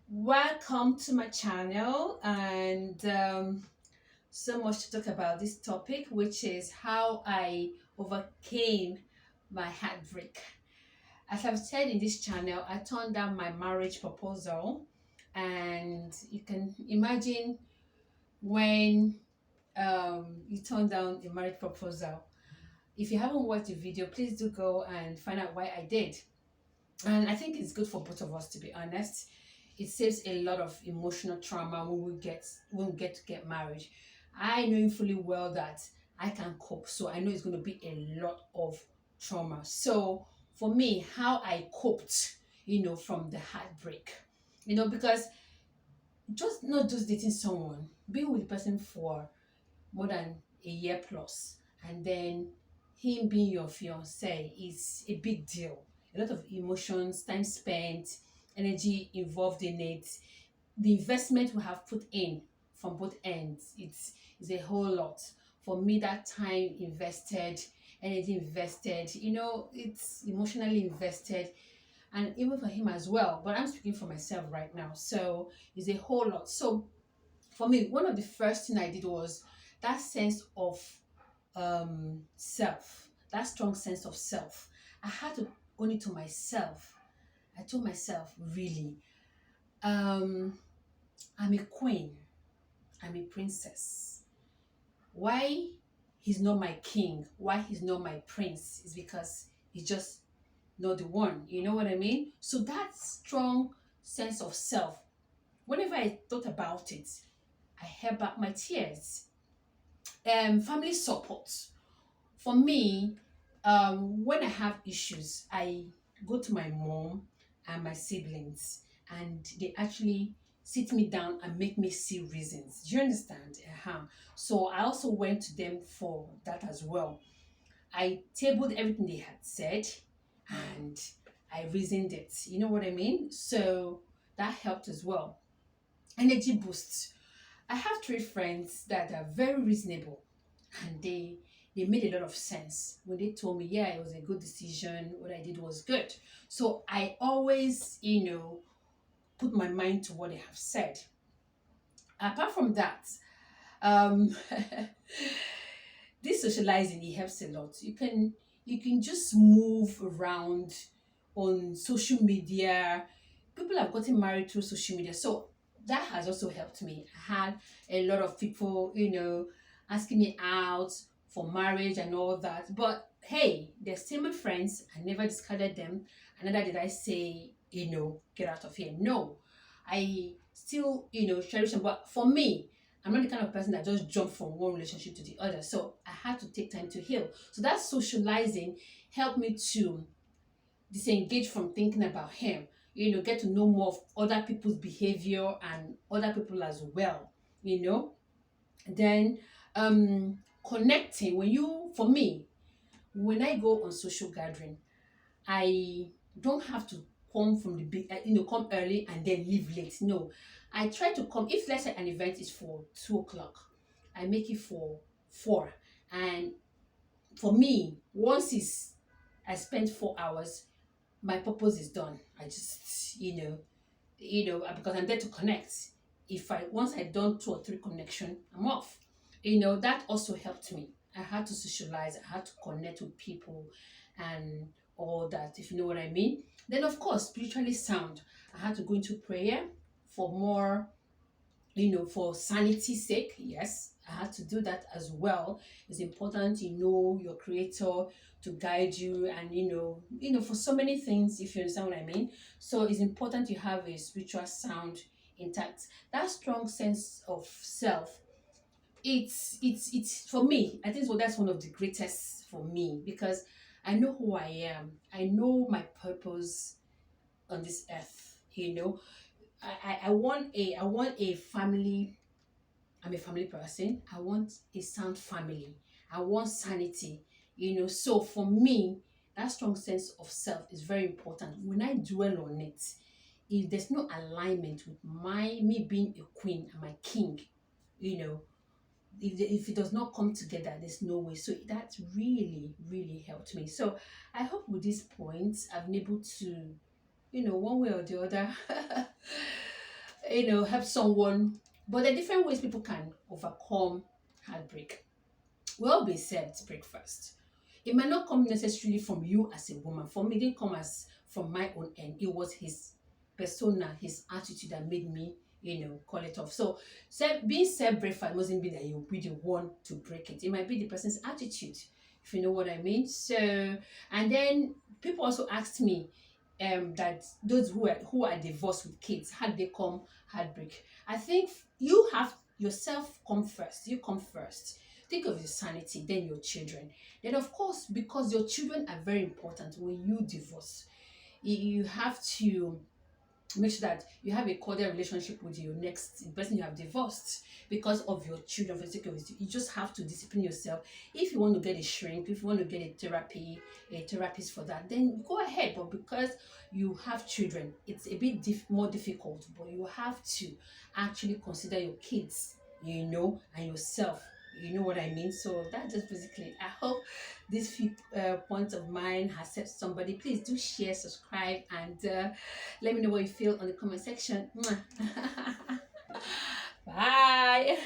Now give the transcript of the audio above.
Welcome to my channel, and so much to talk about this topic, which is how I overcame my heartbreak. As I've said in this channel, I turned down my marriage proposal, and you can imagine when you turn down a marriage proposal. If you haven't watched the video, please do go and find out why I did. And I think it's good for both of us, to be honest. It saves a lot of emotional trauma when we get to get married. I know fully well that I can cope, so I know it's going to be a lot of trauma. So for me, how I coped, from the heartbreak, because just not just dating someone, being with the person for more than a year plus, and then him being your fiance is a big deal. A lot of emotions, time spent, energy involved in it. The investment we have put in from both ends, it's a whole lot. For me, that time invested, energy invested, it's emotionally invested, and even for him as well. But I'm speaking for myself right now, so it's a whole lot. So for me, one of the first thing I did was that sense of self, that strong sense of self. I had to own it to myself. I told myself, really, um, I'm a queen, I'm a princess. Why he's not my king, why he's not my prince, is because he's just not the one. You know what I mean? So that strong sense of self, whenever I thought about it, I held back my tears. Family support. For me, when I have issues, I go to my mom and my siblings, and they actually sit me down and make me see reasons. Do you understand? So I also went to them for that as well. I tabled everything they had said, and I reasoned it. You know what I mean? So that helped as well. Energy boosts. I have three friends that are very reasonable, and they made a lot of sense when they told me, yeah, it was a good decision. What I did was good. So I always, put my mind to what they have said. Apart from that, um, this socializing, it helps a lot. You can just move around on social media. People have gotten married through social media, so that has also helped me. I had a lot of people, asking me out for marriage and all that. But hey, they're still my friends. I never discarded them. And neither did I say, get out of here. No, I still, cherish them. But for me, I'm not the kind of person that just jump from one relationship to the other. So I had to take time to heal. So that socializing helped me to disengage from thinking about him, get to know more of other people's behavior and other people as well, you know. Then connecting, for me, when I go on social gathering, I don't have to come from the big, come early and then leave late. No, I try to come. If let's say an event is for 2 o'clock, I make it for 4. And for me, once it's I spent 4 hours, my purpose is done. I just, because I'm there to connect. If I once I done 2 or 3 connection, I'm off. That also helped me. I had to socialize, I had to connect with people and all that, if you know what I mean. Then of course, spiritually sound. I had to go into prayer for more, for sanity's sake. Yes, I had to do that as well. It's important you know your creator to guide you, and for so many things, if you understand what I mean. So it's important you have a spiritual sound intact. That strong sense of self, it's for me, I think. So that's one of the greatest for me, because I know who I am. I know my purpose on this earth. I want a family. I'm a family person. I want a sound family. I want sanity. So for me, that strong sense of self is very important. When I dwell on it, if there's no alignment with my me being a queen and my king, you know, if it does not come together, there's no way. So that really, really helped me. So I hope with this point I've been able to, one way or the other, help someone. But there are different ways people can overcome heartbreak. We all be served breakfast. It might not come necessarily from you as a woman. For me, it didn't come as from my own end. It was his persona, his attitude that made me, call it off. So, being served breakfast mustn't be that you'll be the one to break it. It might be the person's attitude, if you know what I mean. So, and then people also asked me, that those who are divorced with kids, how they come heartbreak. I think you have yourself come first. You come first. Think of your sanity, then your children. Then, of course, because your children are very important when you divorce, you have to make sure that you have a cordial relationship with your next the person you have divorced because of your children. For the sake of it, you just have to discipline yourself. If you want to get a shrink, if you want to get a therapist for that, then go ahead. But because you have children, it's a bit more difficult, but you have to actually consider your kids, and yourself. You know what I mean? So that's just basically, I hope this few points of mine has helped somebody. Please do share, subscribe, and let me know what you feel on the comment section. Bye.